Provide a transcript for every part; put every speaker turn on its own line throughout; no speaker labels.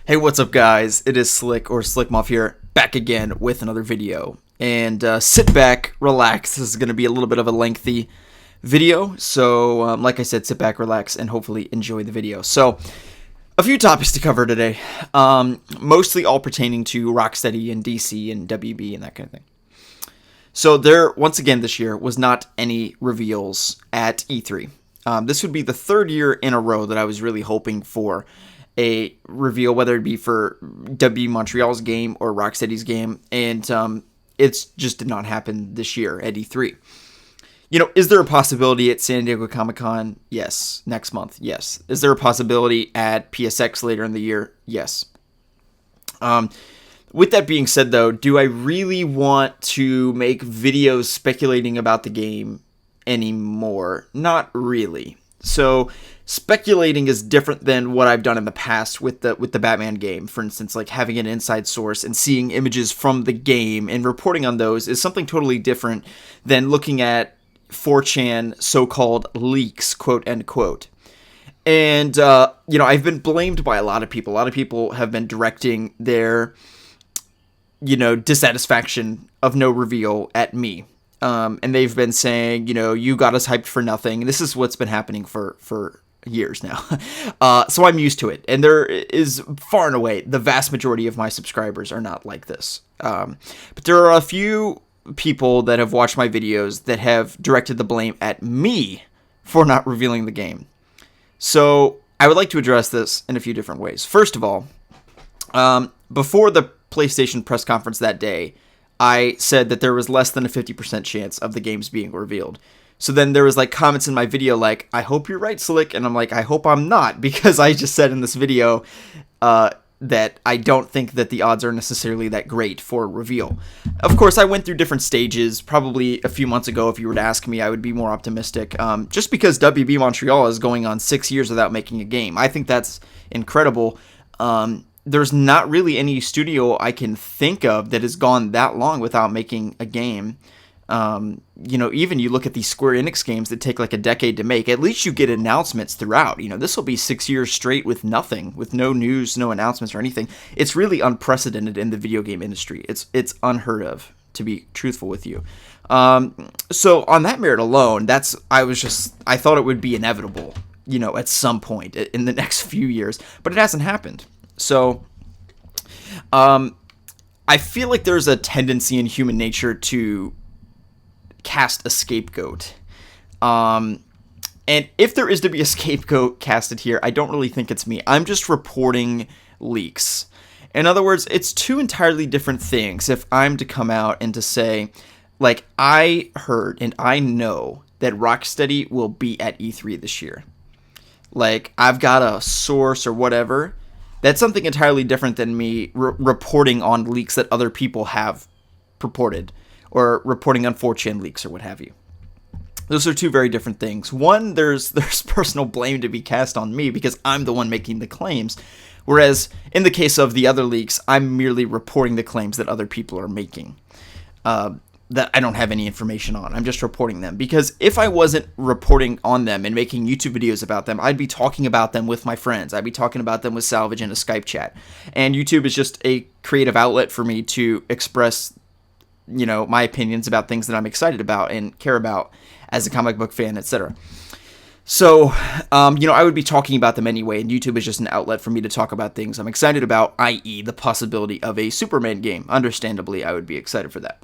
Hey, what's up, guys? It is Slick or Slickmuff here, back again with another video. And sit back, relax. This is going to be a little bit of a lengthy video. So, like I said, sit back, relax, and hopefully enjoy the video. So, a few topics to cover today. Mostly all pertaining to Rocksteady and DC and WB and that kind of thing. So, there, once again this year, was not any reveals at E3. This would be the third year in a row that I was really hoping for a reveal, whether it be for WB Montreal's game or Rocksteady's game, and it's just did not happen this year at E3. You know, is there a possibility at San Diego Comic-Con? Yes. Next month? Yes. Is there a possibility at PSX later in the year? Yes. With that being said, though, do I really want to make videos speculating about the game anymore? Not really. So speculating is different than what I've done in the past with the Batman game. For instance, like having an inside source and seeing images from the game and reporting on those is something totally different than looking at 4chan so-called leaks, quote end quote. And you know, I've been blamed by a lot of people. A lot of people have been directing their, you know, dissatisfaction of no reveal at me. And they've been saying, you know, you got us hyped for nothing. And this is what's been happening for years now. So I'm used to it. And there is far and away, the vast majority of my subscribers are not like this. But there are a few people that have watched my videos that have directed the blame at me for not revealing the game. So I would like to address this in a few different ways. First of all, before the PlayStation press conference that day, I said that there was less than a 50% chance of the games being revealed. So then there was like comments in my video like, I hope you're right, Slick. And I'm like, I hope I'm not, because I just said in this video that I don't think that the odds are necessarily that great for reveal. Of course, I went through different stages. Probably a few months ago, if you were to ask me, I would be more optimistic. Just because WB Montreal is going on 6 years without making a game. I think that's incredible. There's not really any studio I can think of that has gone that long without making a game. You know, even you look at these Square Enix games that take like a decade to make, at least you get announcements throughout. You know, this will be 6 years straight with nothing, with no news, no announcements or anything. It's really unprecedented in the video game industry. It's unheard of, to be truthful with you. So on that merit alone, I thought it would be inevitable, you know, at some point in the next few years, but it hasn't happened. So, I feel like there's a tendency in human nature to cast a scapegoat. And if there is to be a scapegoat casted here, I don't really think it's me. I'm just reporting leaks. In other words, it's two entirely different things if I'm to come out and to say, like, I heard and I know that Rocksteady will be at E3 this year. Like, I've got a source or whatever. That's something entirely different than me reporting on leaks that other people have purported, or reporting on 4chan leaks or what have you. Those are two very different things. One, there's personal blame to be cast on me because I'm the one making the claims, whereas in the case of the other leaks, I'm merely reporting the claims that other people are making. That I don't have any information on. I'm just reporting them. Because if I wasn't reporting on them and making YouTube videos about them, I'd be talking about them with my friends. I'd be talking about them with Salvage in a Skype chat. And YouTube is just a creative outlet for me to express, you know, my opinions about things that I'm excited about and care about as a comic book fan, etc. So, you know, I would be talking about them anyway, and YouTube is just an outlet for me to talk about things I'm excited about, i.e. the possibility of a Superman game. Understandably, I would be excited for that.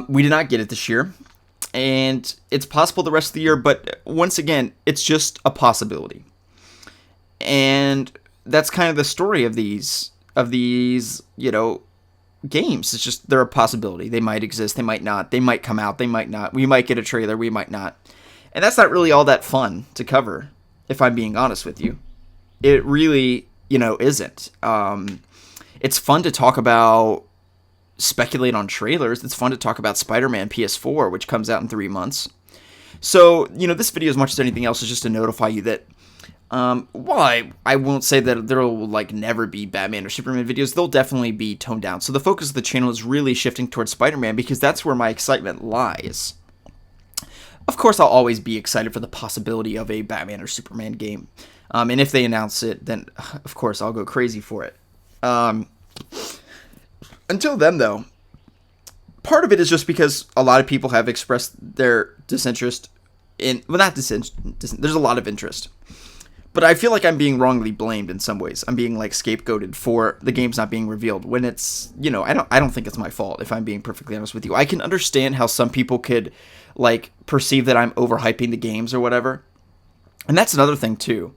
We did not get it this year, and it's possible the rest of the year, but once again, it's just a possibility. And that's kind of the story of these, you know, games. It's just, they're a possibility. They might exist, they might not, they might come out, they might not. We might get a trailer, we might not. And that's not really all that fun to cover, if I'm being honest with you. It really, you know, isn't. It's fun to talk about, speculate on trailers. It's fun to talk about Spider-Man PS4, which comes out in 3 months. So, you know, this video, as much as anything else, is just to notify you that, while I won't say that there will, like, never be Batman or Superman videos, they'll definitely be toned down. So the focus of the channel is really shifting towards Spider-Man, because that's where my excitement lies. Of course, I'll always be excited for the possibility of a Batman or Superman game. And if they announce it, then of course I'll go crazy for it. Um, until then, though, part of it is just because a lot of people have expressed their disinterest in, well, not there's a lot of interest. But I feel like I'm being wrongly blamed in some ways. I'm being like scapegoated for the games not being revealed when it's, I don't think it's my fault, if I'm being perfectly honest with you. I can understand how some people could like perceive that I'm overhyping the games or whatever. And that's another thing too,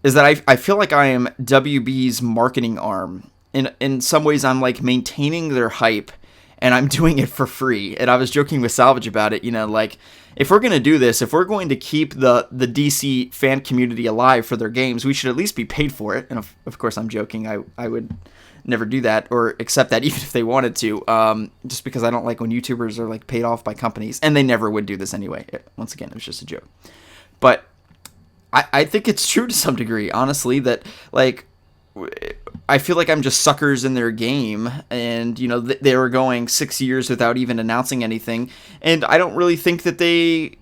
is that I feel like I am WB's marketing arm. In some ways I'm like maintaining their hype, and I'm doing it for free. And I was joking with Salvage about it, like, if we're going to do this, if we're going to keep the DC fan community alive for their games, we should at least be paid for it. And of course, I'm joking. I would never do that or accept that, even if they wanted to, just because I don't like when YouTubers are like paid off by companies, and they never would do this anyway. Once again, it was just a joke. But I think it's true to some degree, honestly, that like, I feel like I'm just suckers in their game, and they were going 6 years without even announcing anything, and I don't really think that they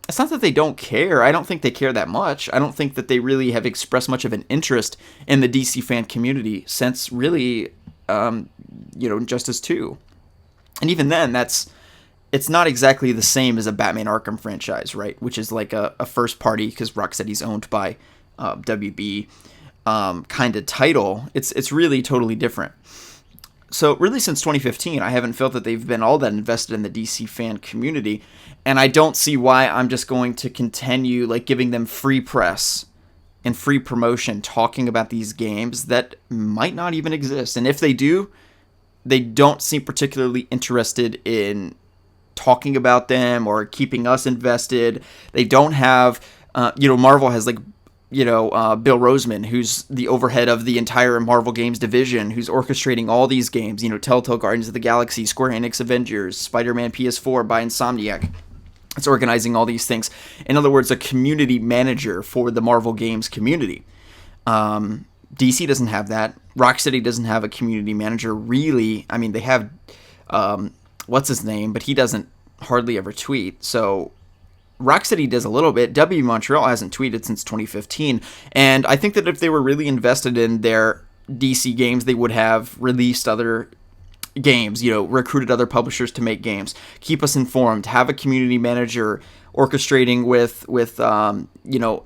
it's not that they don't care. I don't think they care that much. I don't think that they really have expressed much of an interest in the DC fan community since really Injustice 2. And even then, it's not exactly the same as a Batman Arkham franchise, right? Which is like a first party, because Rocksteady's owned by WB, kind of title. It's really totally different. So really, since 2015, I haven't felt that they've been all that invested in the DC fan community, and I don't see why I'm just going to continue like giving them free press and free promotion talking about these games that might not even exist. And if they do, they don't seem particularly interested in talking about them or keeping us invested. They don't have, Marvel has like, Bill Roseman, who's the overhead of the entire Marvel Games division, who's orchestrating all these games, Telltale Guardians of the Galaxy, Square Enix Avengers, Spider-Man PS4 by Insomniac. It's organizing all these things. In other words, a community manager for the Marvel Games community. DC doesn't have that. Rocksteady doesn't have a community manager, really. I mean, they have, what's his name, but he doesn't hardly ever tweet, so Rocksteady does a little bit. WB Montreal hasn't tweeted since 2015, and I think that if they were really invested in their DC games, they would have released other games, recruited other publishers to make games, keep us informed, have a community manager orchestrating with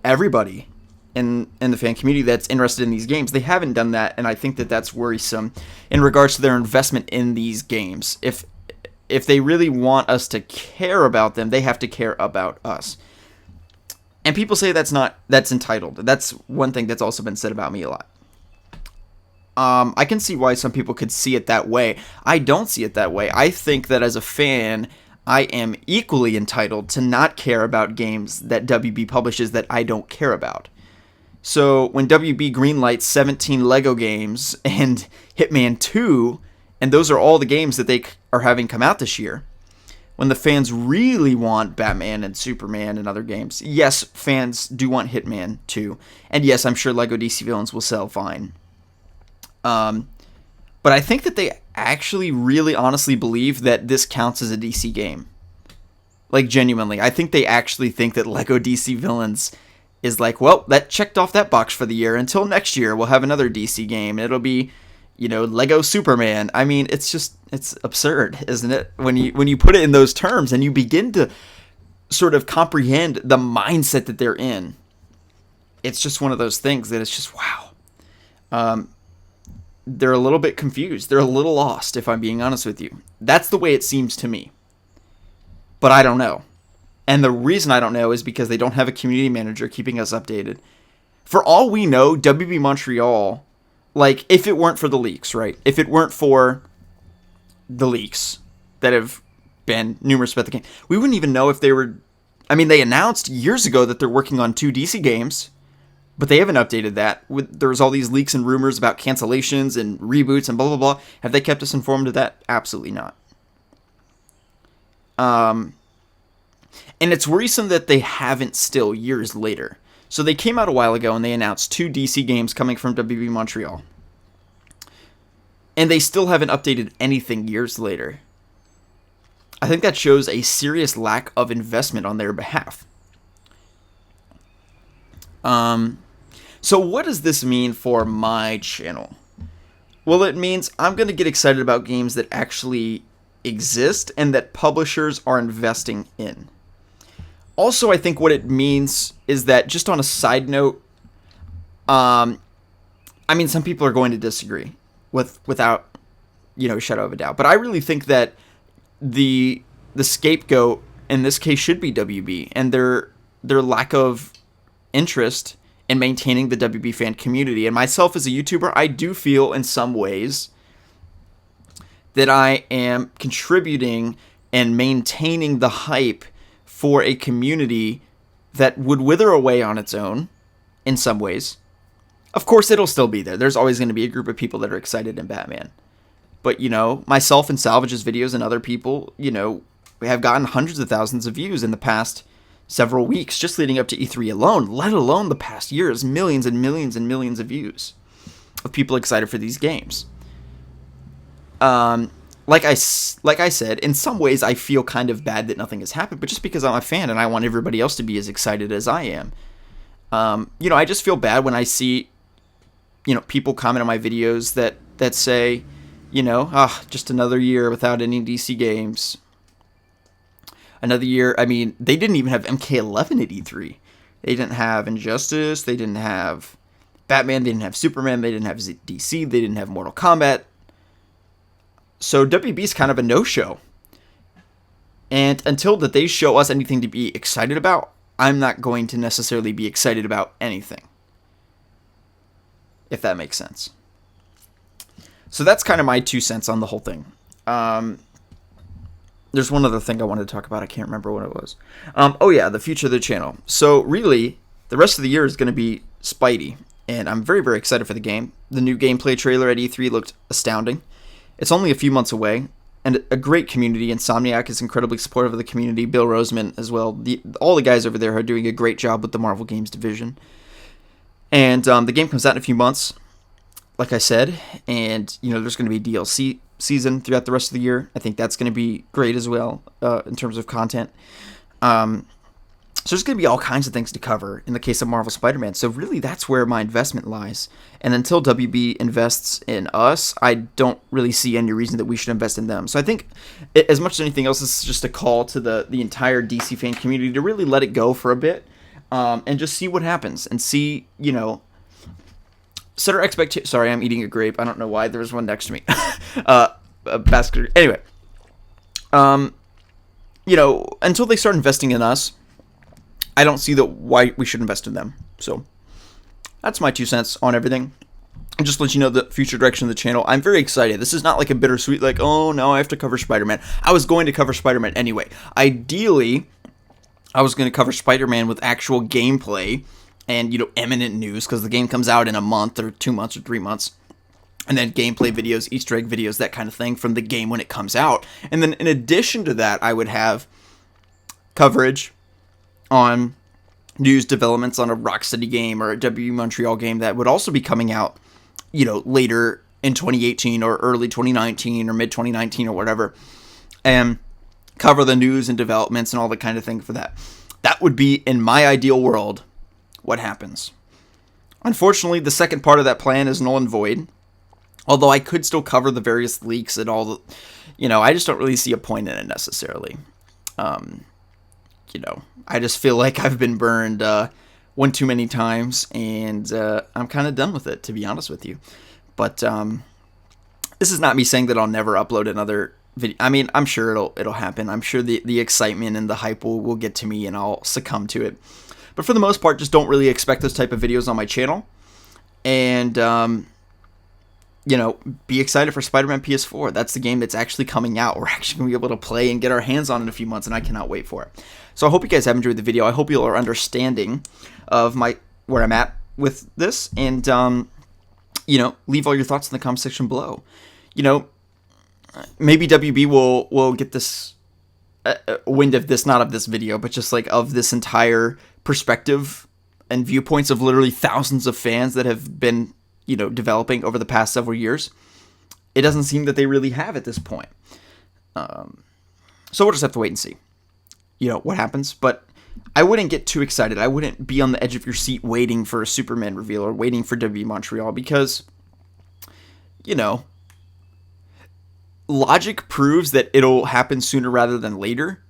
everybody in the fan community that's interested in these games. They haven't done that, and I think that that's worrisome in regards to their investment in these games. If they really want us to care about them, they have to care about us. And people say that's entitled. That's one thing that's also been said about me a lot. I can see why some people could see it that way. I don't see it that way. I think that as a fan, I am equally entitled to not care about games that WB publishes that I don't care about. So when WB greenlights 17 Lego games and Hitman 2, and those are all the games that they are having come out this year, when the fans really want Batman and Superman and other games, yes, fans do want Hitman 2, and yes, I'm sure Lego DC Villains will sell fine. But I think that they actually really honestly believe that this counts as a DC game. Like, genuinely. I think they actually think that Lego DC Villains is like, well, that checked off that box for the year. Until next year, we'll have another DC game. It'll be, Lego Superman. I mean, it's absurd, isn't it? When you put it in those terms and you begin to sort of comprehend the mindset that they're in, it's just one of those things that it's just, wow. They're a little bit confused. They're a little lost, if I'm being honest with you. That's the way it seems to me. But I don't know. And the reason I don't know is because they don't have a community manager keeping us updated. For all we know, WB Montreal, like, if it weren't for the leaks, right? If it weren't for the leaks that have been numerous about the game, we wouldn't even know if they were... I mean, they announced years ago that they're working on 2 DC games, but they haven't updated that. There's all these leaks and rumors about cancellations and reboots and blah, blah, blah. Have they kept us informed of that? Absolutely not. And it's worrisome that they haven't still years later. So they came out a while ago and they announced 2 DC games coming from WB Montreal. And they still haven't updated anything years later. I think that shows a serious lack of investment on their behalf. So what does this mean for my channel? Well, it means I'm going to get excited about games that actually exist and that publishers are investing in. Also, I think what it means is that, just on a side note, I mean, some people are going to disagree without, shadow of a doubt. But I really think that the scapegoat in this case should be WB, and their lack of interest in maintaining the WB fan community. And myself as a YouTuber, I do feel in some ways that I am contributing and maintaining the hype for a community that would wither away on its own in some ways. Of course, it'll still be there. There's always going to be a group of people that are excited in Batman. But, myself and Salvage's videos and other people, we have gotten hundreds of thousands of views in the past several weeks, just leading up to E3 alone, let alone the past years, millions and millions and millions of views of people excited for these games. Like I said, in some ways I feel kind of bad that nothing has happened, but just because I'm a fan and I want everybody else to be as excited as I am. I just feel bad when I see, people comment on my videos that say, just another year without any DC games. Another year, I mean, they didn't even have MK11 at E3. They didn't have Injustice, they didn't have Batman, they didn't have Superman, they didn't have DC, they didn't have Mortal Kombat. So WB's kind of a no-show. And until that they show us anything to be excited about, I'm not going to necessarily be excited about anything. If that makes sense. So that's kind of my 2 cents on the whole thing. There's one other thing I wanted to talk about. I can't remember what it was. The future of the channel. So really, the rest of the year is going to be Spidey. And I'm very, very excited for the game. The new gameplay trailer at E3 looked astounding. It's only a few months away. And a great community. Insomniac is incredibly supportive of the community. Bill Roseman as well. All the guys over there are doing a great job with the Marvel Games division. And the game comes out in a few months, like I said. And, there's going to be a DLC season throughout the rest of the year. I think that's going to be great as well in terms of content. So there's going to be all kinds of things to cover in the case of Marvel Spider-Man. So really, that's where my investment lies. And until WB invests in us, I don't really see any reason that we should invest in them. So I think, as much as anything else, this is just a call to the entire DC fan community to really let it go for a bit and just see what happens and see, set our expectations. Sorry, I'm eating a grape. I don't know why. There's one next to me. A basket. Anyway, until they start investing in us, I don't see why we should invest in them. So that's my 2 cents on everything. And just to let you know the future direction of the channel, I'm very excited. This is not like a bittersweet, like, oh, no, I have to cover Spider-Man. I was going to cover Spider-Man anyway. Ideally, I was going to cover Spider-Man with actual gameplay and, imminent news, because the game comes out in a month or 2 months or 3 months. And then gameplay videos, Easter egg videos, that kind of thing from the game when it comes out. And then in addition to that, I would have coverage on news developments on a Rocksteady game or a WB Montreal game that would also be coming out, later in 2018 or early 2019 or mid 2019 or whatever. And cover the news and developments and all the kind of thing for that. That would be, in my ideal world, what happens. Unfortunately, the second part of that plan is null and void. Although I could still cover the various leaks and all the, I just don't really see a point in it necessarily. I just feel like I've been burned one too many times, and I'm kind of done with it, to be honest with you. But this is not me saying that I'll never upload another video. I mean, I'm sure it'll happen. I'm sure the excitement and the hype will get to me, and I'll succumb to it. But for the most part, just don't really expect those type of videos on my channel. And be excited for Spider-Man PS4. That's the game that's actually coming out. We're actually going to be able to play and get our hands on it in a few months, and I cannot wait for it. So I hope you guys have enjoyed the video. I hope you are understanding of where I'm at with this, and leave all your thoughts in the comment section below. Maybe WB will get this wind of this, not of this video, but just like of this entire perspective and viewpoints of literally thousands of fans that have been developing over the past several years. It doesn't seem that they really have at this point. So we'll just have to wait and see, what happens. But I wouldn't get too excited. I wouldn't be on the edge of your seat waiting for a Superman reveal or waiting for WWE Montreal because, you know, logic proves that it'll happen sooner rather than later.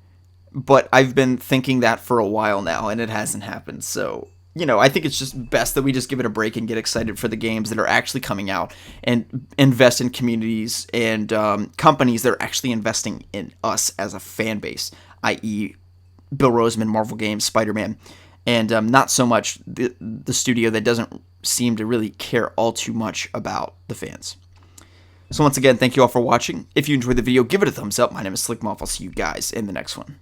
But I've been thinking that for a while now, and it hasn't happened. So, you know, I think it's just best that we just give it a break and get excited for the games that are actually coming out and invest in communities and companies that are actually investing in us as a fan base, i.e. Bill Roseman, Marvel Games, Spider-Man, and not so much the studio that doesn't seem to really care all too much about the fans. So once again, thank you all for watching. If you enjoyed the video, give it a thumbs up. My name is Slick Moth. I'll see you guys in the next one.